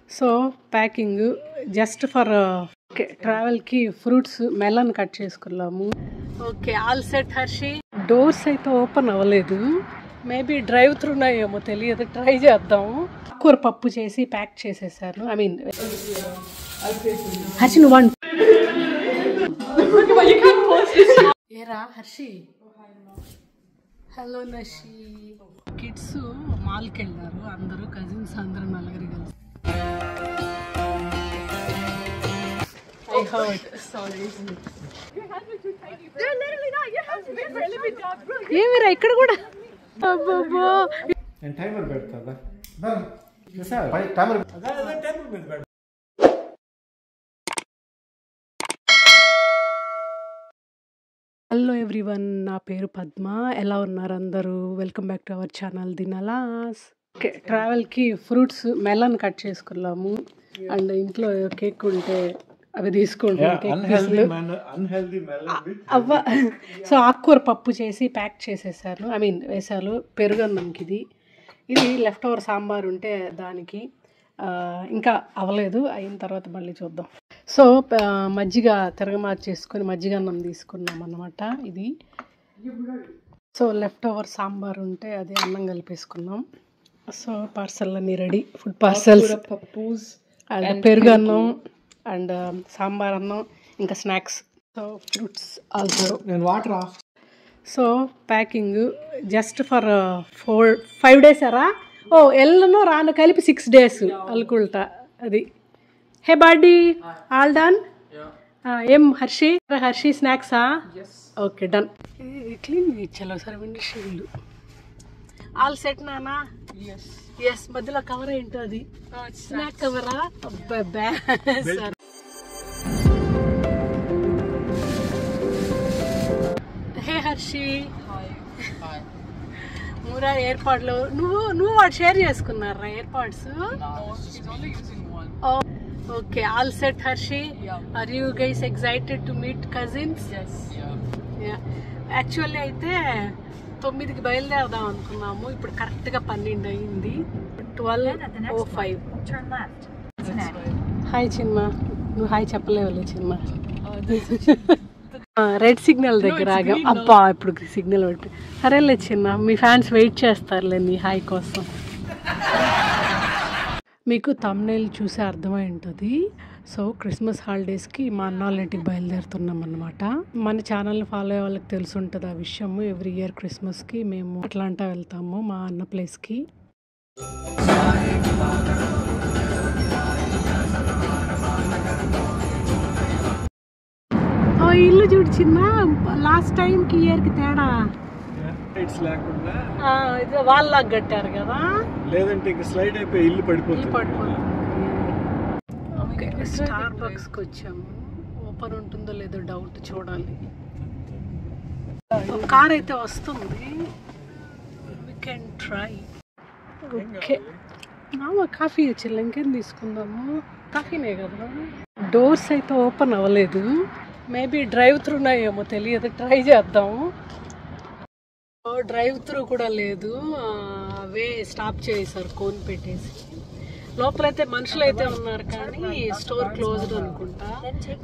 So packing just for travel కి fruits melon cut చేసుకున్నాము. Okay all set Harshi. Doors అయితే open అవ్వలేదు, maybe drive through ఉన్నాయేమో తెలియదు, ట్రై చేద్దాం. కూర పప్పు చేసి ప్యాక్ చేసేసారు. ఐ మీన్ హర్షి నువ్వు ఏరా హర్షి. హలో నషి. కిడ్స్ మాల్కి వెళ్ళారు, అందరూ కజిన్స్ అందరూ నలుగురు కలిసి. I heard. Sorry. ఏమిరా ఇక్కడ కూడా అబ్బబ్బో. నేను టైమర్ పెడతా. టైమర్ పెడతా. హలో ఎవ్రీవన్, నా పేరు పద్మ. ఎలా ఉన్నారు అందరూ? Welcome back to our channel దినలాస్. ఓకే ట్రావెల్కి ఫ్రూట్స్ మెలన్ కట్ చేసుకున్నాము. అండ్ ఇంట్లో కేక్ ఉంటే అవి తీసుకుంటాం. అవ్వ సో ఆకుకూర పప్పు చేసి ప్యాక్ చేసేసారు, ఐ మీన్ వేసారు. పెరుగన్నంకి ఇది లెఫ్ట్ ఓవర్ సాంబార్ ఉంటే దానికి ఇంకా అవ్వలేదు, అయిన తర్వాత మళ్ళీ చూద్దాం. సో మజ్జిగ తిరగమార్చేసుకొని మజ్జిగ అన్నం తీసుకున్నాం అన్నమాట. ఇది సో లెఫ్ట్ ఓవర్ సాంబార్ ఉంటే అది అన్నం కలిపేసుకున్నాం. సో పార్సల్ అన్నీ రెడీ, ఫుడ్ పార్సల్స్, అండ్ పెరుగు అన్నం అండ్ సాంబార్ అన్నం, ఇంకా స్నాక్స్. So fruits also. నేను water off. So packing just for 5 days అరా. ఓ ఎల్లును రాను కలిపి 6 days అనుకుంటా. అది హే బాడీ ఆల్ డన్. ఏం హర్షి స్నాక్సా? Okay done. క్లీన్ ఇచ్చాను సరే విండోషీల్డ్. ఆల్ సెట్ నానా? ఎస్. మధ్యలో కవర్ ఏంటో అది స్నాక్ కవరా? అబ్బా సార్. హే హర్షి. మూరా ఎయిర్పాడ్లు నువ్వు వాడు షేర్ చేసుకున్నారా AirPods? Okay all set Harshi. Are you guys excited to meet cousins? Actually అయితే 9కి బయలుదేరదాం అనుకున్నాము, ఇప్పుడు కరెక్ట్గా 12 అయింది. 12:05. హాయ్ చిన్న. నువ్వు హాయ్ చెప్పలేవులే చిన్న. రెడ్ సిగ్నల్ దగ్గర ఆగాం. అబ్బా ఇప్పుడు సిగ్నల్ పెట్టి. సరేలే చిన్న, మీ ఫ్యాన్స్ వెయిట్ చేస్తారులే నీ హాయ్ కోసం. మీకు థంబ్నెయిల్ చూసే అర్థమై ఉంటుంది. సో క్రిస్మస్ హాలిడేస్కి మా అన్న వాళ్ళ ఇంటికి బయలుదేరుతున్నాం అనమాట. మన ఛానల్ని ఫాలో అయ్యే వాళ్ళకి తెలిసి ఉంటుంది ఆ విషయము. ఎవ్రీ ఇయర్ క్రిస్మస్కి మేము అట్లాంటా వెళ్తాము మా అన్న ప్లేస్కి. ఇల్లు చూడు చిన్న, లాస్ట్ టైంకి ఇయర్కి తేడా. వాళ్ళలాగా కట్టారు కదా, లేదంటే ఇంకా స్లైడ్ అయిపోయి ఇల్లు పడిపోతుంది. ఓకే స్టార్ బక్స్కి వచ్చాము. ఓపెన్ ఉంటుందో లేదో డౌట్, చూడాలి. కార్ అయితే వస్తుంది, we can try. Okay coffee వచ్చిల్లా, ఇంకేం తీసుకుందాము? కాఫీనే కదా. డోర్స్ అయితే ఓపెన్ అవ్వలేదు, మేబీ డ్రైవ్ త్రూ ఉన్నాయేమో తెలియదు, ట్రై చేద్దాము. డ్రైవ్ త్రూ కూడా లేదు, అవే స్టాప్ చేశారు కోన్ పెట్టేసి. లోపలైతే మనుషులు అయితే ఉన్నారు కానీ స్టోర్ క్లోజ్డ్ అనుకుంటా.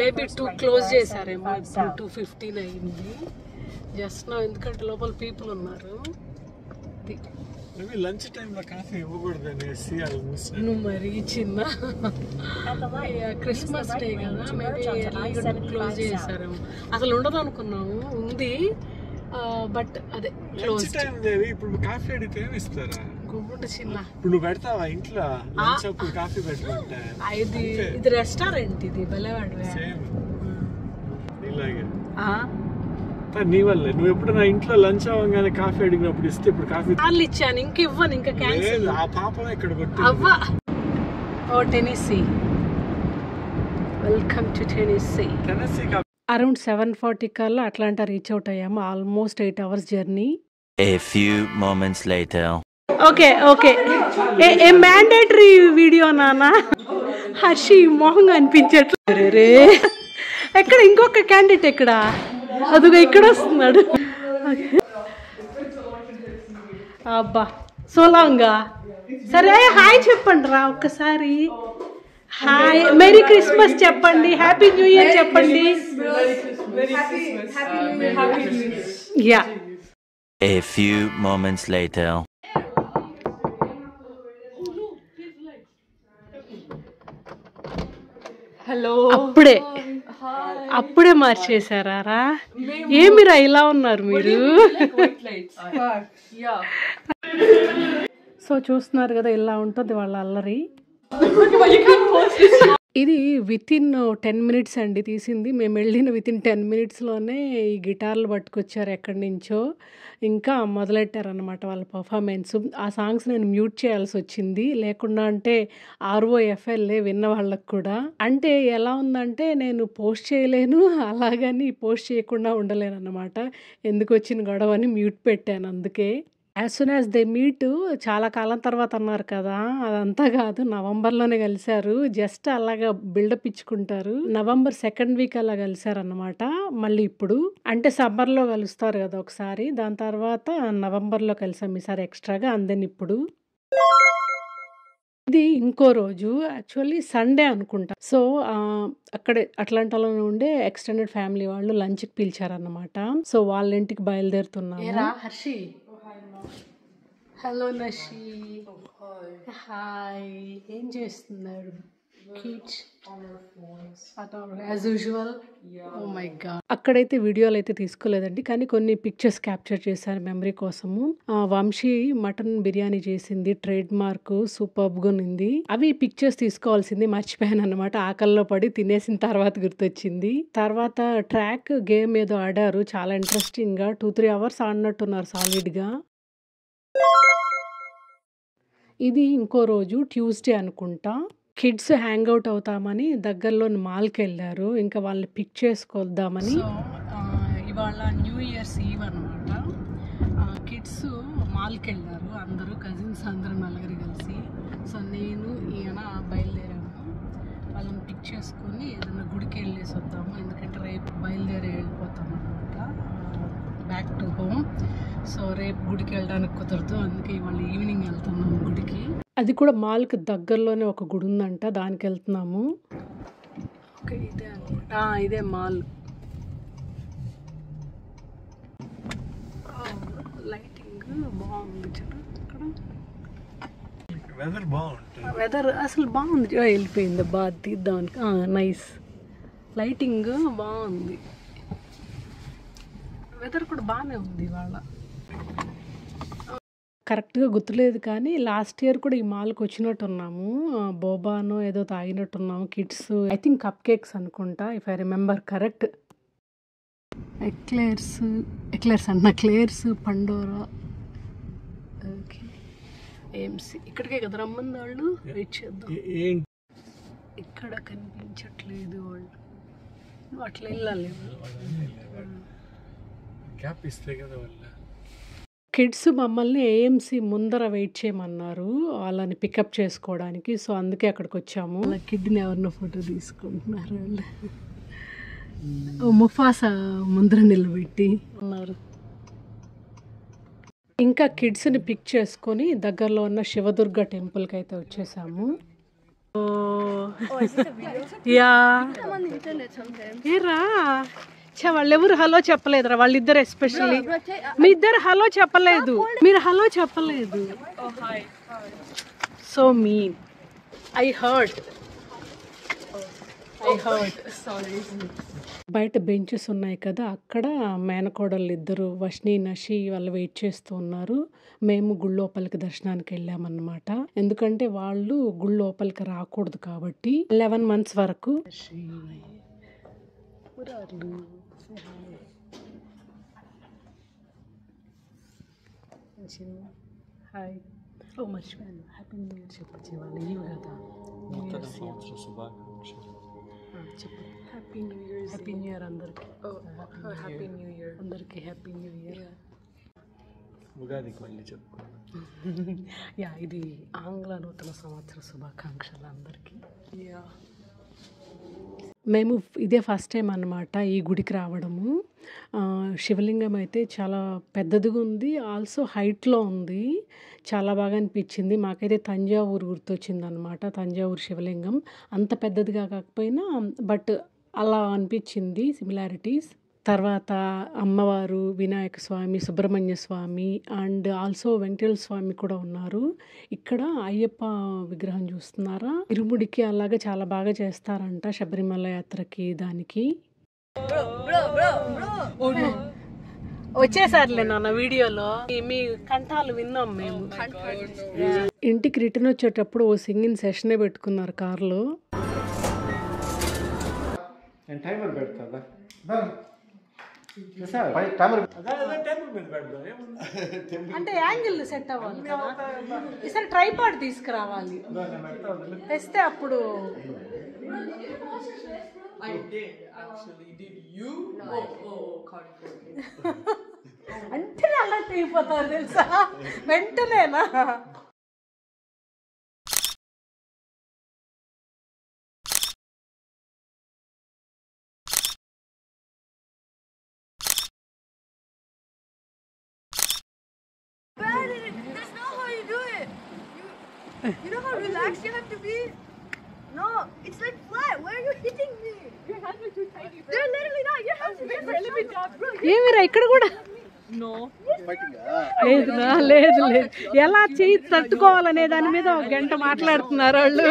మేబీ 2 క్లోజ్ చేశారేమో. 2:15 అయింది జస్ట్ నా, ఎందుకంటే లోపల పీపుల్ ఉన్నారు. లంచ్ టైంలో కాఫీ ఇవ్వకూడదు అనేసి నువ్వు మరి చిన్న క్రిస్మస్ డే కదా, మేబీ క్లోజ్ చేశారేమో. అసలు ఉండదు అనుకున్నాము, ఉంది బట్ అదే క్లోజ్. ఇప్పుడు కాఫీ అడిగితే ఏమి ఇస్తారా? గుమ్ముండు చిన్న. ఇప్పుడు నువ్వు పెడతావా ఇంట్లో కాఫీ పెట్టుకుంటా? ఇది రెస్టారెంట్, ఇది బలేవాడు. ఇలాగే నీ వల్ల నువ్వు ఎప్పుడు నా ఇంట్లో లంచ్ అవ్వగానే కాఫీ అడిగినప్పుడు ఇస్తే ఇప్పుడు కాఫీ ఇచ్చాను, ఇంక ఇవ్వను, ఇంకా క్యాన్సిల్. ఆ పాపం ఇక్కడ అవ్వా. ఓ Tennessee, welcome to Tennessee. Around 7:40 కల్లా అట్లాంటా రీచ్ అవుట్ అయ్యాము. Almost 8 hours journey. A few moments later. Okay ఏ మ్యాండేటరీ వీడియో నానా? హర్షి మొహంగా అనిపించట్లేదు రే. ఎక్కడ ఇంకొక క్యాండిడేట్ ఎక్కడ? అదిగో ఇక్కడ వస్తున్నాడు. అబ్బా సో లాంగా. సరే హాయ్ చెప్పండి రా ఒక్కసారి. హాయ్, మెరీ క్రిస్మస్ చెప్పండి, హ్యాపీ న్యూ ఇయర్ చెప్పండి. Yeah. A few moments later. Hello. అప్పుడే మార్చేసారా? ఏమిరా ఇలా ఉన్నారు మీరు? సో చూస్తున్నారు కదా ఇలా ఉంటుంది వాళ్ళ అల్లరి. ఇది విత్ ఇన్ 10 minutes అండి తీసింది. మేము వెళ్ళిన విత్ ఇన్ 10 minutesలోనే ఈ గిటార్లు పట్టుకొచ్చారు ఎక్కడి నుంచో, ఇంకా మొదలెట్టారనమాట వాళ్ళ పర్ఫార్మెన్స్. ఆ సాంగ్స్ నేను మ్యూట్ చేయాల్సి వచ్చింది, లేకుండా అంటే ROFLే విన్న వాళ్ళకు కూడా. అంటే ఎలా ఉందంటే నేను పోస్ట్ చేయలేను, అలాగని పోస్ట్ చేయకుండా ఉండలేను అనమాట. ఎందుకు వచ్చిన గొడవ అని మ్యూట్ పెట్టాను అందుకే. As soon as they meet, చాలా కాలం తర్వాత అన్నారు కదా, అదంతా కాదు, నవంబర్లోనే కలిశారు. జస్ట్ అలాగా బిల్డప్ ఇచ్చుకుంటారు. నవంబర్ 2nd week అలా కలిశారు అన్నమాట. మళ్ళీ ఇప్పుడు అంటే సమ్మర్లో కలుస్తారు కదా ఒకసారి, దాని తర్వాత నవంబర్లో కలిసాం ఈసారి ఎక్స్ట్రాగా. అందెన్ ఇప్పుడు ఇది ఇంకో రోజు, యాక్చువల్లీ సండే అనుకుంటా. సో అక్కడే అట్లాంటాలోనే ఉండే ఎక్స్టెండెడ్ ఫ్యామిలీ వాళ్ళు లంచ్కి పిలిచారన్నమాట. సో వాళ్ళ ఇంటికి బయలుదేరుతున్నాము. హర్షి, హలో నషి, హాయ్, ఏం చేస్తున్నారు? As usual. Oh my god. అక్కడైతే వీడియోలు అయితే తీసుకోలేదండి, కానీ కొన్ని పిక్చర్స్ క్యాప్చర్ చేశారు మెమరీ కోసము. వంశీ మటన్ బిర్యానీ చేసింది, ట్రేడ్ మార్క్, సూపర్బ్గా ఉంది. అవి పిక్చర్స్ తీసుకోవాల్సింది మర్చిపోయాను అనమాట. ఆకల్లో పడి తినేసిన తర్వాత గుర్తొచ్చింది. తర్వాత ట్రాక్ గేమ్ ఏదో ఆడారు, చాలా ఇంట్రెస్టింగ్ గా. 2-3 hours ఆడినట్టున్నారు సాలిడ్ గా. ఇది ఇంకో రోజు ట్యూస్డే అనుకుంటా. కిడ్స్ హ్యాంగ్ అవుట్ అవుతామని దగ్గరలోని మాల్కి వెళ్ళారు, ఇంకా వాళ్ళని పిక్ చేసుకొద్దామని. ఇవాళ న్యూ ఇయర్స్ ఈవ్ అనమాట. కిడ్స్ మాల్కి వెళ్ళారు, అందరూ కజిన్స్ అందరూ నలుగురు కలిసి. సో నేను ఈయన బయలుదేరాము, వాళ్ళని పిక్ చేసుకొని ఏదైనా గుడికి వెళ్ళేసి వద్దాము, ఎందుకంటే రేపు బయలుదేరి వెళ్ళిపోతాం అనమాట బ్యాక్ టు హోమ్. సో రేపు గుడికి వెళ్ళడానికి కుదరదు, అందుకే ఇవాళ ఈవినింగ్ వెళ్తున్నాము గుడికి. అది కూడా మాల్కి దగ్గరలోనే ఒక గుడి ఉందంట, దానికి వెళ్తున్నాము. ఓకే, ఇదే అనమాట, ఇదే మాల్. లైటింగ్ బాగుంది అక్కడ, వెదర్ అసలు బాగుంది. వెళ్ళిపోయింది బాగా తీద్దామని. నైస్ లైటింగ్ బాగుంది, వెదర్ కూడా బాగానే ఉంది ఇవాళ. కరెక్ట్గా గుర్తులేదు కానీ లాస్ట్ ఇయర్ కూడా ఈ మాల్కి వచ్చినట్టు ఉన్నాము. బోబానో ఏదో తాగినట్టున్నాము kids. I think cupcakes అనుకుంటా, if I remember correct. Eclairs అన్న, క్లేర్స్, పండోరా. ఓకే, ఏమ్సి ఇక్కడికే కదా రమ్మంది వాళ్ళు. వెయిట్ చేద్దాం. ఇక్కడ కనిపించట్లేదు వాళ్ళు, అట్లా వెళ్ళాలి. కిడ్స్ మమ్మల్ని ఏఎంసి ముందర వెయిట్ చేయమన్నారు వాళ్ళని పికప్ చేసుకోవడానికి. సో అందుకే అక్కడికి వచ్చాము. వాళ్ళ కిడ్ని ఎవరినో ఫోటో తీసుకుంటున్నారు వాళ్ళు. ముఫాసా ముందర నిలబెట్టి ఉన్నారు. ఇంకా కిడ్స్ని పిక్ చేసుకొని దగ్గరలో ఉన్న శివదుర్గ టెంపుల్కి అయితే వచ్చేసాము. యా ఏరా, వాళ్ళు ఎవరు హలో చెప్పలేదురా, వాళ్ళిద్దరు ఎస్పెషల్లీ. మీ ఇద్దరు హలో చెప్పలేదు, మీరు హలో చెప్పలేదు. So mean. I heard. బయట బెంచెస్ ఉన్నాయి కదా, అక్కడ మేనకోడళ్ళు ఇద్దరు వర్షిని నషి వాళ్ళు వెయిట్ చేస్తూ ఉన్నారు. మేము గుడి లోపలికి దర్శనానికి వెళ్ళామన్నమాట, ఎందుకంటే వాళ్ళు గుడి లోపలికి రాకూడదు కాబట్టి 11 months వరకు. హాయ్. ఓ మర్చిపోయాను, హ్యాపీ న్యూ ఇయర్ చెప్పచ్చు. వాళ్ళు ఇవి కదా చెప్పు. Happy new year. Happy new year అందరికి. హ్యాపీ న్యూ ఇయర్ అందరికి. Happy new year. ఉగాదికి మళ్ళీ చెప్పుకో. యా, ఇది ఆంగ్ల నూతన సంవత్సర శుభాకాంక్షలు అందరికీ. యా, మేము ఇదే ఫస్ట్ టైం అన్నమాట ఈ గుడికి రావడము. శివలింగం అయితే చాలా పెద్దదిగా ఉంది. ఆల్సో హైట్‌లో ఉంది. చాలా బాగా అనిపించింది. మాకైతే తంజావూరు గుర్తొచ్చిందనమాట. తంజావూరు శివలింగం. అంత పెద్దదిగా కాకపోయినా బట్ అలా అనిపించింది సిమిలారిటీస్. తర్వాత అమ్మవారు, వినాయక స్వామి, సుబ్రహ్మణ్య స్వామి అండ్ ఆల్సో వెంకటేశ్వర స్వామి కూడా ఉన్నారు. ఇక్కడ అయ్యప్ప విగ్రహం చూస్తున్నారా? ఇరుముడికి అలాగే చాలా బాగా చేస్తారంట శబరిమల యాత్రకి దానికి. వచ్చేసారులే నాన్న వీడియోలో మీ కంఠాలు విన్నాం మేము. ఇంటికి రిటర్న్ వచ్చేటప్పుడు ఓ సింగింగ్ సెషనే పెట్టుకున్నారు కార్లో. టైమర్ పెడతా అంటే యాంగిల్ సెట్ అవ్వాలి కదా. ఈసారి ట్రైపాడ్ తీసుకురావాలి. తెస్తే అప్పుడు అంటే అలా అయిపోతారు తెలుసా వెంటనేనా. That's not how you do it. You know how relaxed you have to be? No, it's like flat. Why are you hitting me? Your hands are too tiny. They're literally not. Your hands are really big, bro. ఏమిరా ఇక్కడ కూడా లేదురా లేదు లేదు ఎలా చేయి తట్టుకోవాలనే దాని మీద ఒక గంట మాట్లాడుతున్నారు వాళ్ళు.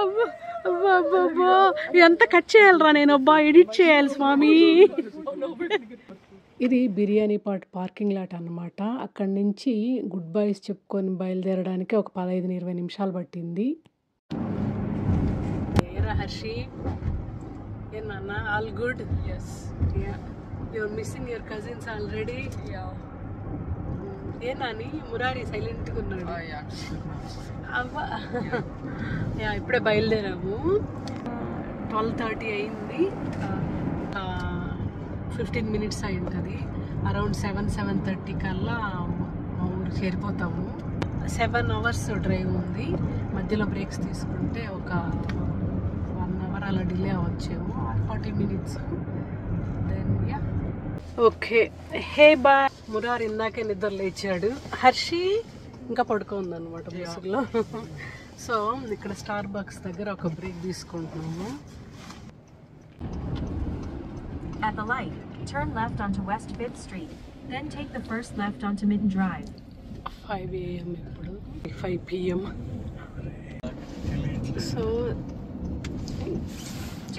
అబ్బా అబ్బా అబ్బా అబ్బా ఎంత కట్ చేయాలరా నేను. అబ్బా ఎడిట్ చేయాలి స్వామి. ఇది బిర్యానీ పార్కింగ్ లాట్ అన్నమాట. అక్కడి నుంచి గుడ్ బైస్ చెప్పుకొని బయలుదేరడానికి ఒక 15-20 నిమిషాలు పట్టింది. ఏరా హర్షి ఏ నాన్న all good? Yes you're missing your cousins already. ఏ నాని మురారి సైలెంట్గా ఉన్నాడు. అవ్వా ఇప్పుడే బయలుదేరాము. 12:30 అయింది. 15 minutes అయి ఉంటుంది. అరౌండ్ 7-7:30 కల్లా మా ఊరు చేరిపోతాము. 7 hours డ్రైవ్ ఉంది. మధ్యలో బ్రేక్స్ తీసుకుంటే ఒక 1 hour అలా డిలే అవ్వచ్చేమో. 40 minutes. Then yeah okay hey bye. Murari ఇందాకే నిద్ర లేచాడు. హర్షి ఇంకా పడుకోందనమాట ముసుగులో. సో ఇక్కడ స్టార్ బక్స్ దగ్గర ఒక బ్రేక్ తీసుకుంటున్నాము. At the light, turn left onto West 5th Street, then take the first left onto Midden Drive. 5 AM ఇప్పుడు 5 PM. సో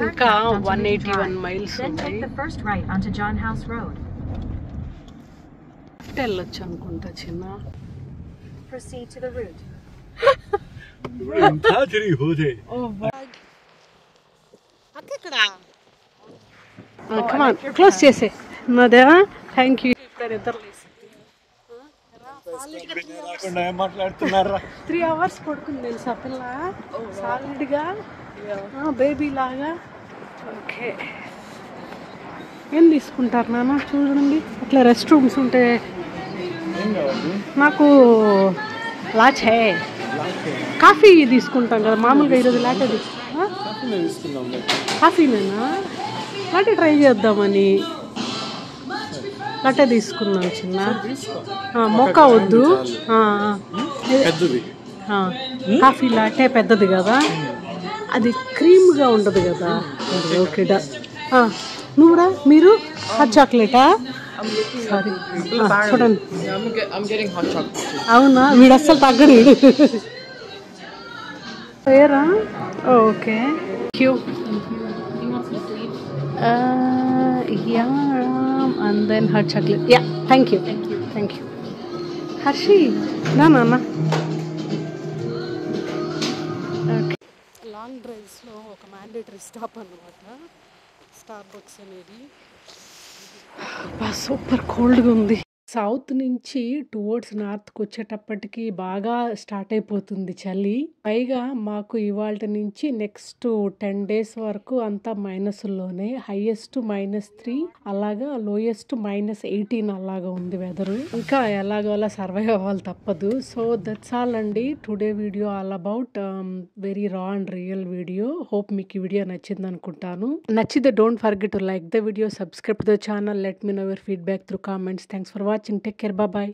ఇంకా 181 miles Then take the first right onto John House Road. వెళ్ళొచ్చు అనుకుంటా చిన్న. Proceed to the route. Close చేసే నాదే. Thank you. ఇప్పుడు నిద్ర మాట్లాడుతున్నారా? 3 hours పడుకుంది తెలుసా పిల్ల సాలిడ్గా బేబీ లాగా. ఓకే ఏం తీసుకుంటారు నాన్న? చూడండి అట్లా రెస్ట్ రూమ్స్ ఉంటే. నాకు లాచే కాఫీ తీసుకుంటాం కదా మామూలుగా. ఈరోజు లాటే తీసుకున్నా. కాఫీనేనా? లాటే ట్రై చేద్దామని లాటే తీసుకున్నాను చిన్న. మొక్క వద్దు. కాఫీ లాటే పెద్దది కదా, అది క్రీమ్గా ఉండదు కదా. ఓకే నువ్వురా మీరు హాట్ చాక్లెటా? సారీ చూడండి. అవునా వీడు అస్సలు తగ్గడు వీడు. ఏరా okay queue and then hot chocolate. Yeah, thank you. Harshi నాన్న లాంగ్ డ్రైవ్స్లో ఒక మ్యాండేటరీ స్టాప్ అన్నమాట స్టార్ బక్స్ అనేది. సూపర్ కోల్డ్గా ఉంది. సౌత్ నుంచి టువర్డ్స్ నార్త్‌కి వచ్చేటప్పటికి బాగా స్టార్ట్ అయిపోతుంది చలి. పైగా మాకు ఇవాల్టి నుంచి నెక్స్ట్ 10 డేస్ వరకు అంతా మైనస్‌ల్లోనే. హైయెస్ట్ -3 అలాగా లోయెస్ట్ -18 అలాగా ఉంది వెదరు. ఇంకా ఎలాగోలా సర్వైవ్ అవ్వాలి తప్పదు. సో దట్స్ ఆల్ అండి. Today video all about very raw and real video. Hope మీకు ఈ వీడియో నచ్చిందనుకుంటాను. నచ్చితే don't forget to like the video, subscribe to the channel, let me know your feedback through comments. Thanks for watching. Take care. Bye by.